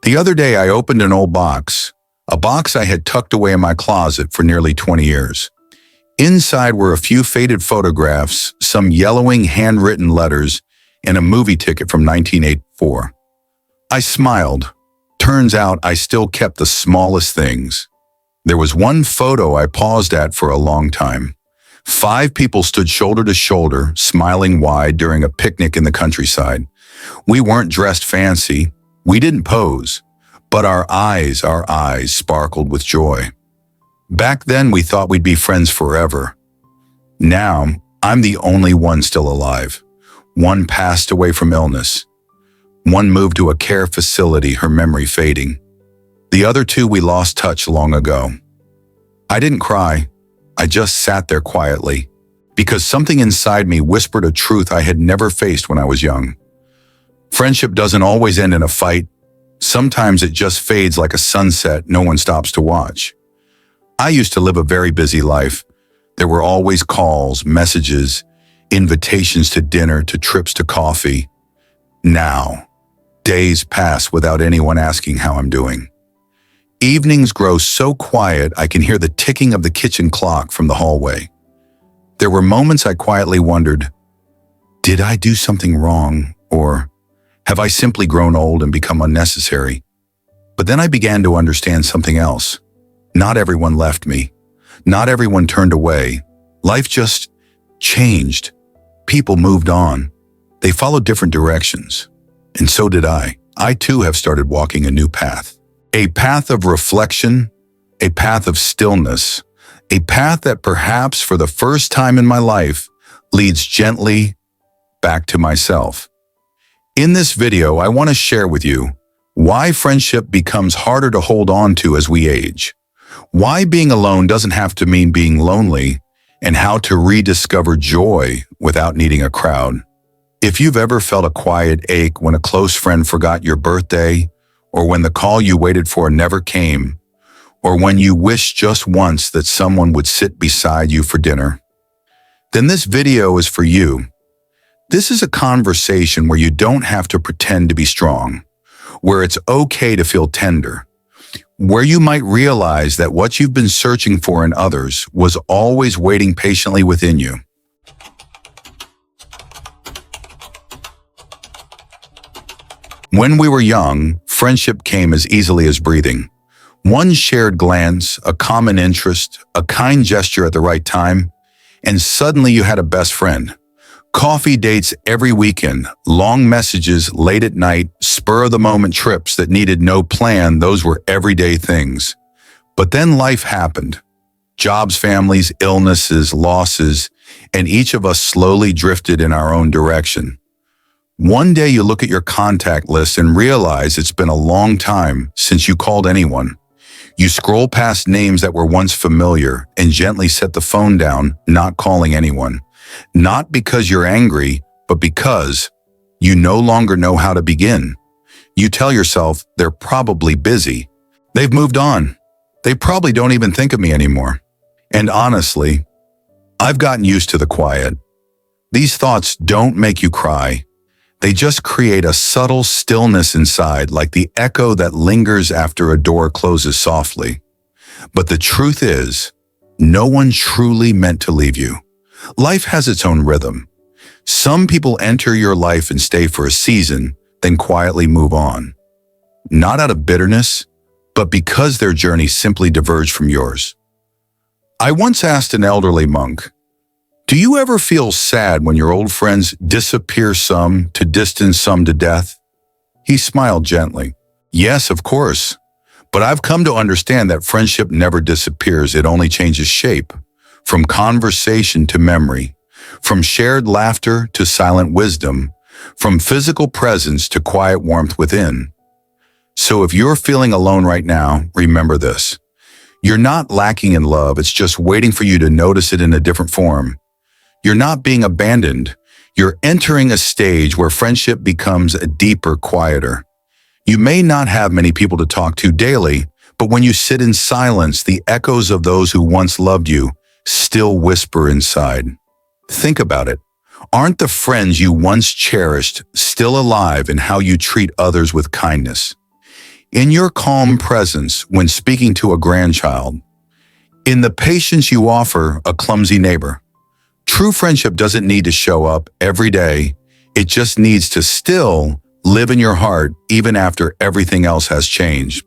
The other day I opened an old box, a box I had tucked away in my closet for nearly 20 years. Inside were a few faded photographs, some yellowing handwritten letters, and a movie ticket from 1984. I smiled. Turns out I still kept the smallest things. There was one photo I paused at for a long time. 5 people stood shoulder to shoulder, smiling wide during a picnic in the countryside. We weren't dressed fancy. We didn't pose, but our eyes sparkled with joy. Back then, we thought we'd be friends forever. Now, I'm the only one still alive. One passed away from illness. One moved to a care facility, her memory fading. The other 2 we lost touch long ago. I didn't cry. I just sat there quietly, because something inside me whispered a truth I had never faced when I was young. Friendship doesn't always end in a fight. Sometimes it just fades like a sunset no one stops to watch. I used to live a very busy life. There were always calls, messages, invitations to dinner, to trips to coffee. Now, days pass without anyone asking how I'm doing. Evenings grow so quiet I can hear the ticking of the kitchen clock from the hallway. There were moments I quietly wondered, did I do something wrong, or have I simply grown old and become unnecessary? But then I began to understand something else. Not everyone left me. Not everyone turned away. Life just changed. People moved on. They followed different directions. And so did I. I too have started walking a new path. A path of reflection, a path of stillness, a path that perhaps for the first time in my life leads gently back to myself. In this video, I want to share with you why friendship becomes harder to hold on to as we age, why being alone doesn't have to mean being lonely, and how to rediscover joy without needing a crowd. If you've ever felt a quiet ache when a close friend forgot your birthday, or when the call you waited for never came, or when you wished just once that someone would sit beside you for dinner, then this video is for you. This is a conversation where you don't have to pretend to be strong, where it's okay to feel tender, where you might realize that what you've been searching for in others was always waiting patiently within you. When we were young, friendship came as easily as breathing. One shared glance, a common interest, a kind gesture at the right time, and suddenly you had a best friend. Coffee dates every weekend, long messages late at night, spur-of-the-moment trips that needed no plan, those were everyday things. But then life happened. Jobs, families, illnesses, losses, and each of us slowly drifted in our own direction. One day you look at your contact list and realize it's been a long time since you called anyone. You scroll past names that were once familiar and gently set the phone down, not calling anyone. Not because you're angry, but because you no longer know how to begin. You tell yourself they're probably busy. They've moved on. They probably don't even think of me anymore. And honestly, I've gotten used to the quiet. These thoughts don't make you cry. They just create a subtle stillness inside, like the echo that lingers after a door closes softly. But the truth is, no one truly meant to leave you. Life has its own rhythm. Some people enter your life and stay for a season, then quietly move on. Not out of bitterness, but because their journey simply diverged from yours. I once asked an elderly monk, do you ever feel sad when your old friends disappear, some to distance, some to death? He smiled gently. Yes, of course. But I've come to understand that friendship never disappears, it only changes shape. From conversation to memory, from shared laughter to silent wisdom, from physical presence to quiet warmth within. So if you're feeling alone right now, remember this. You're not lacking in love, it's just waiting for you to notice it in a different form. You're not being abandoned. You're entering a stage where friendship becomes a deeper, quieter. You may not have many people to talk to daily, but when you sit in silence, the echoes of those who once loved you still whisper inside. Think about it. Aren't the friends you once cherished still alive in how you treat others with kindness? in your calm presence when speaking to a grandchild, in the patience you offer a clumsy neighbor. True friendship doesn't need to show up every day. It just needs to still live in your heart even after everything else has changed.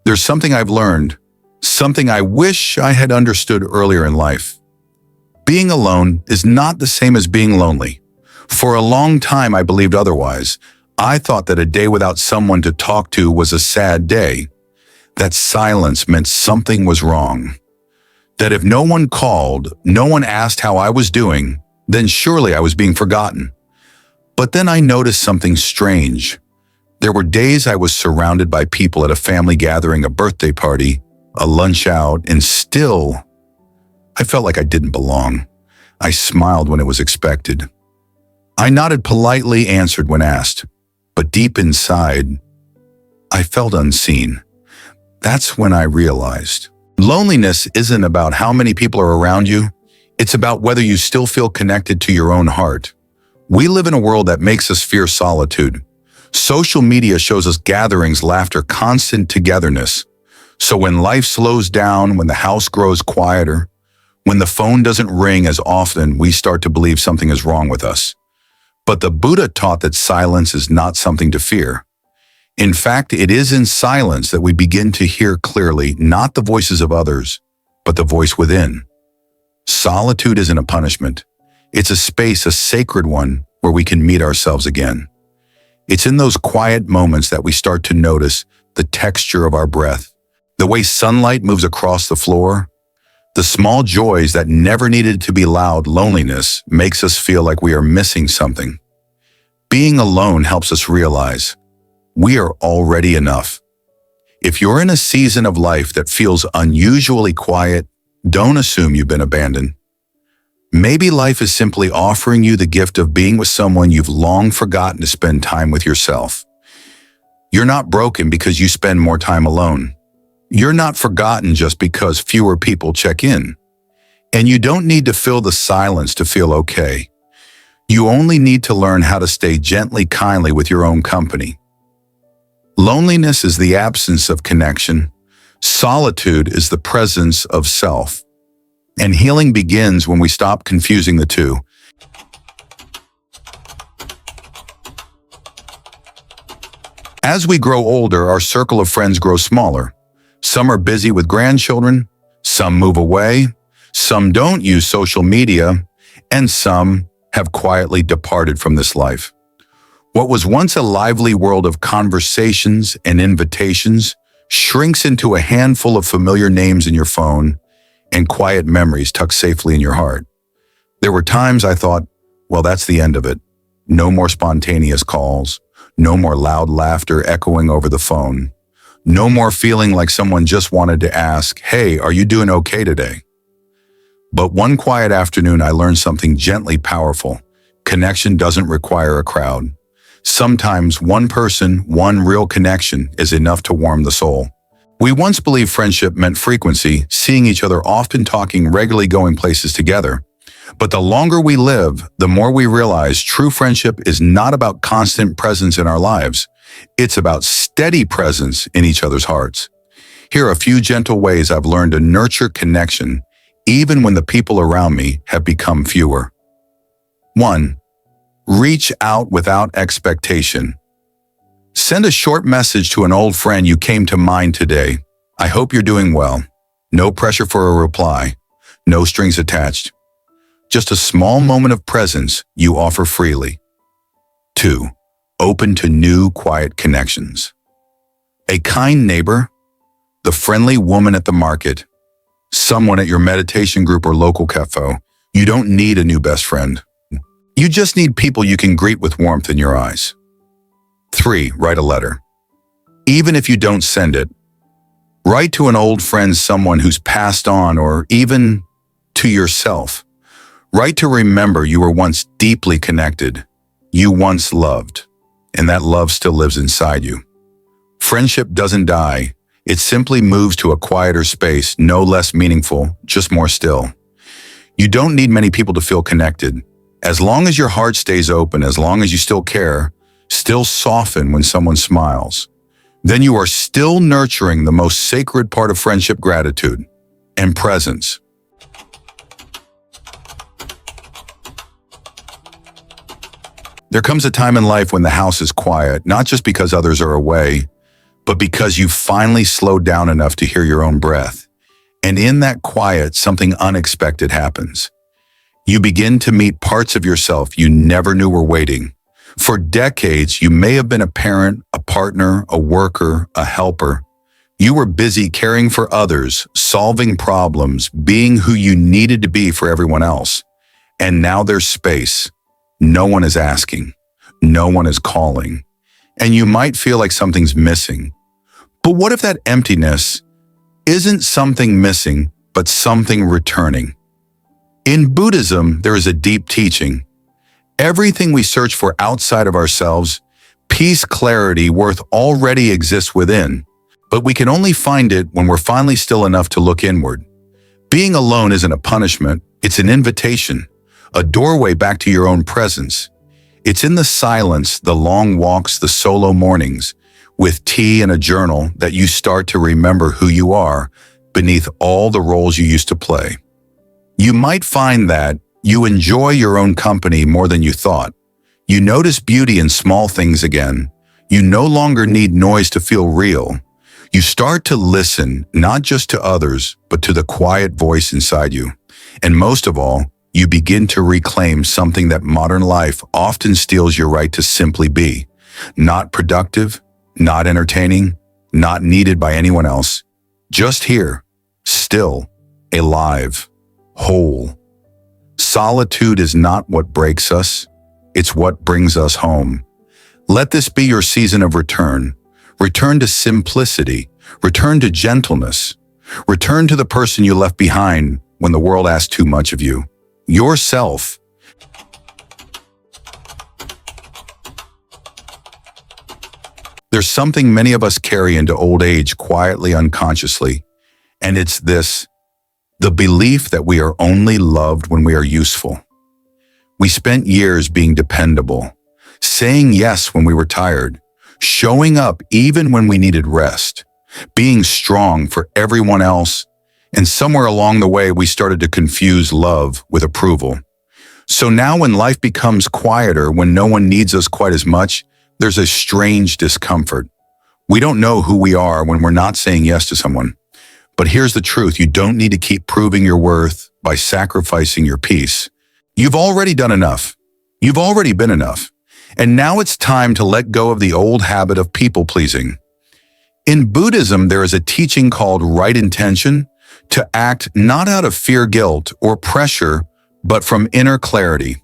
There's something I've learned, something I wish I had understood earlier in life. Being alone is not the same as being lonely. For a long time, I believed otherwise. I thought that a day without someone to talk to was a sad day, that silence meant something was wrong, that if no one called, no one asked how I was doing, then surely I was being forgotten. But then I noticed something strange. There were days I was surrounded by people at a family gathering, a birthday party, a lunch out, and still, I felt like I didn't belong. I smiled when it was expected. I nodded politely, answered when asked, but deep inside, I felt unseen. That's when I realized loneliness isn't about how many people are around you. It's about whether you still feel connected to your own heart. We live in a world that makes us fear solitude. Social media shows us gatherings, laughter, constant togetherness. So when life slows down, when the house grows quieter, when the phone doesn't ring as often, we start to believe something is wrong with us. But the Buddha taught that silence is not something to fear. In fact, it is in silence that we begin to hear clearly, not the voices of others, but the voice within. Solitude isn't a punishment. It's a space, a sacred one, where we can meet ourselves again. It's in those quiet moments that we start to notice the texture of our breath, the way sunlight moves across the floor, the small joys that never needed to be loud. Loneliness makes us feel like we are missing something. Being alone helps us realize we are already enough. If you're in a season of life that feels unusually quiet, don't assume you've been abandoned. Maybe life is simply offering you the gift of being with someone you've long forgotten to spend time with yourself. You're not broken because you spend more time alone. You're not forgotten just because fewer people check in. And you don't need to fill the silence to feel okay. You only need to learn how to stay gently, kindly with your own company. Loneliness is the absence of connection. Solitude is the presence of self. And healing begins when we stop confusing the two. As we grow older, our circle of friends grows smaller. Some are busy with grandchildren, some move away, some don't use social media, and some have quietly departed from this life. What was once a lively world of conversations and invitations shrinks into a handful of familiar names in your phone and quiet memories tucked safely in your heart. There were times I thought, well, that's the end of it. No more spontaneous calls, no more loud laughter echoing over the phone, no more feeling like someone just wanted to ask, hey, are you doing okay today? But one quiet afternoon, I learned something gently powerful. Connection doesn't require a crowd. Sometimes one person, one real connection is enough to warm the soul. We once believed friendship meant frequency, seeing each other often, talking regularly, going places together. But the longer we live, the more we realize true friendship is not about constant presence in our lives. It's about steady presence in each other's hearts. Here are a few gentle ways I've learned to nurture connection, even when the people around me have become fewer. 1. Reach out without expectation. Send a short message to an old friend you came to mind today. I hope you're doing well. No pressure for a reply. No strings attached. Just a small moment of presence you offer freely. 2. Open to new, quiet connections. A kind neighbor, the friendly woman at the market, someone at your meditation group or local cafe. You don't need a new best friend. You just need people you can greet with warmth in your eyes. 3. Write a letter. Even if you don't send it, write to an old friend, someone who's passed on, or even to yourself. Write to remember you were once deeply connected. You once loved, and that love still lives inside you. Friendship doesn't die. It simply moves to a quieter space, no less meaningful, just more still. You don't need many people to feel connected. As long as your heart stays open, as long as you still care, still soften when someone smiles, then you are still nurturing the most sacred part of friendship: gratitude and presence. There comes a time in life when the house is quiet, not just because others are away, but because you finally slowed down enough to hear your own breath. And in that quiet, something unexpected happens. You begin to meet parts of yourself you never knew were waiting. For decades, you may have been a parent, a partner, a worker, a helper. You were busy caring for others, solving problems, being who you needed to be for everyone else. And now there's space. No one is asking. No one is calling. And you might feel like something's missing. But what if that emptiness isn't something missing, but something returning? In Buddhism, there is a deep teaching. Everything we search for outside of ourselves, peace, clarity, worth, already exists within. But we can only find it when we're finally still enough to look inward. Being alone isn't a punishment, it's an invitation, a doorway back to your own presence. It's in the silence, the long walks, the solo mornings, with tea and a journal, that you start to remember who you are beneath all the roles you used to play. You might find that you enjoy your own company more than you thought. You notice beauty in small things again. You no longer need noise to feel real. You start to listen, not just to others, but to the quiet voice inside you. And most of all, you begin to reclaim something that modern life often steals your right to simply be. Not productive, not entertaining, not needed by anyone else. Just here, still, alive, whole. Solitude is not what breaks us, it's what brings us home. Let this be your season of return. Return to simplicity, return to gentleness, return to the person you left behind when the world asked too much of you. Yourself. There's something many of us carry into old age quietly, unconsciously, and it's this: the belief that we are only loved when we are useful. We spent years being dependable, saying yes when we were tired, showing up even when we needed rest, being strong for everyone else, and somewhere along the way we started to confuse love with approval. So now when life becomes quieter, when no one needs us quite as much, there's a strange discomfort. We don't know who we are when we're not saying yes to someone. But here's the truth: you don't need to keep proving your worth by sacrificing your peace. You've already done enough. You've already been enough. And now it's time to let go of the old habit of people-pleasing. In Buddhism, there is a teaching called right intention, to act not out of fear, guilt, or pressure, but from inner clarity.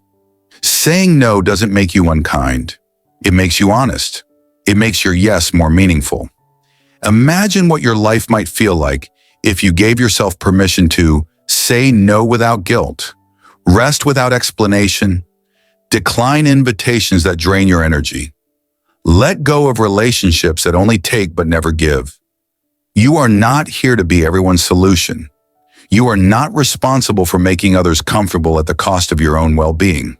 Saying no doesn't make you unkind. It makes you honest. It makes your yes more meaningful. Imagine what your life might feel like if you gave yourself permission to say no without guilt, rest without explanation, decline invitations that drain your energy. Let go of relationships that only take but never give. You are not here to be everyone's solution. You are not responsible for making others comfortable at the cost of your own well-being.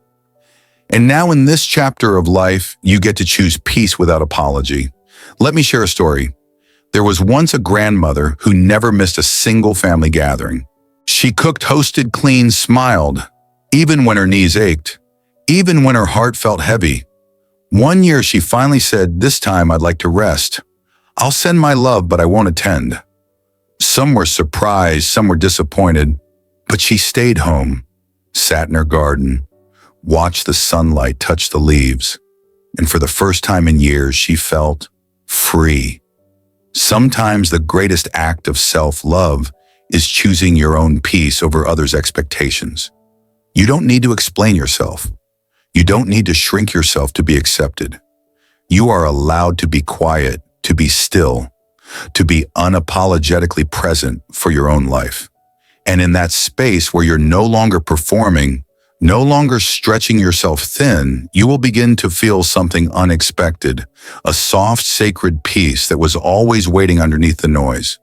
And now in this chapter of life, you get to choose peace without apology. Let me share a story. There was once a grandmother who never missed a single family gathering. She cooked, hosted, cleaned, smiled, even when her knees ached, even when her heart felt heavy. One year she finally said, "This time I'd like to rest. I'll send my love, but I won't attend." Some were surprised, some were disappointed, but she stayed home, sat in her garden, watched the sunlight touch the leaves, and for the first time in years she felt free. Sometimes the greatest act of self-love is choosing your own peace over others' expectations. You don't need to explain yourself. You don't need to shrink yourself to be accepted. You are allowed to be quiet, to be still, to be unapologetically present for your own life. And in that space where you're no longer performing, no longer stretching yourself thin, you will begin to feel something unexpected, a soft, sacred peace that was always waiting underneath the noise.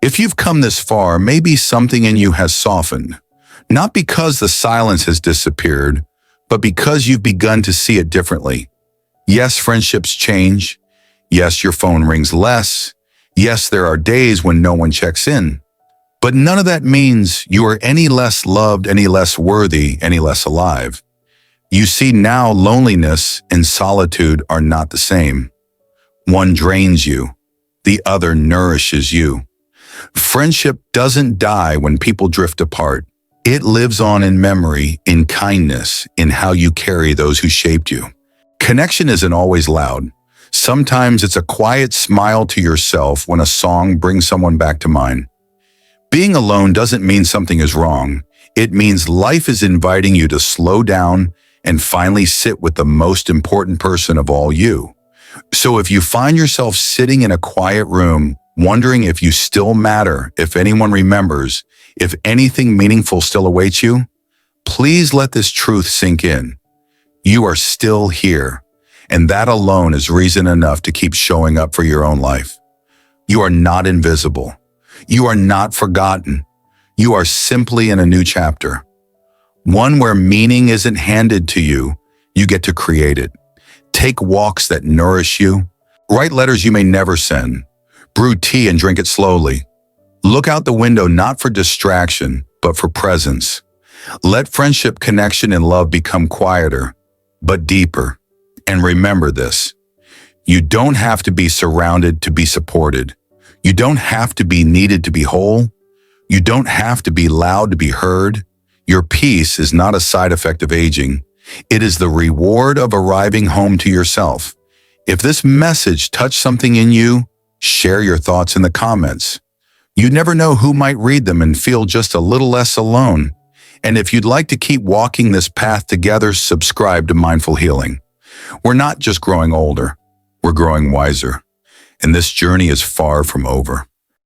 If If you've come this far, maybe something in you has softened. Not because the silence has disappeared, but because you've begun to see it differently. Yes, friendships change. Yes, your phone rings less. Yes, there are days when no one checks in. But none of that means you are any less loved, any less worthy, any less alive. You see now loneliness and solitude are not the same. One drains you. The other nourishes you. Friendship doesn't die when people drift apart. It lives on in memory, in kindness, in how you carry those who shaped you. Connection isn't always loud. Sometimes it's a quiet smile to yourself when a song brings someone back to mind. Being alone doesn't mean something is wrong. It means life is inviting you to slow down and finally sit with the most important person of all, you. So if you find yourself sitting in a quiet room, wondering if you still matter, if anyone remembers, if anything meaningful still awaits you, please let this truth sink in. You are still here, and that alone is reason enough to keep showing up for your own life. You are not invisible. You are not forgotten. You are simply in a new chapter. One where meaning isn't handed to you, you get to create it. Take walks that nourish you. Write letters you may never send. Brew tea and drink it slowly. Look out the window not for distraction, but for presence. Let friendship, connection, and love become quieter, but deeper. And remember this: you don't have to be surrounded to be supported. You don't have to be needed to be whole. You don't have to be loud to be heard. Your peace is not a side effect of aging. It is the reward of arriving home to yourself. If this message touched something in you, share your thoughts in the comments. You never know who might read them and feel just a little less alone. And if you'd like to keep walking this path together, subscribe to Mindful Healing. We're not just growing older, we're growing wiser. And this journey is far from over.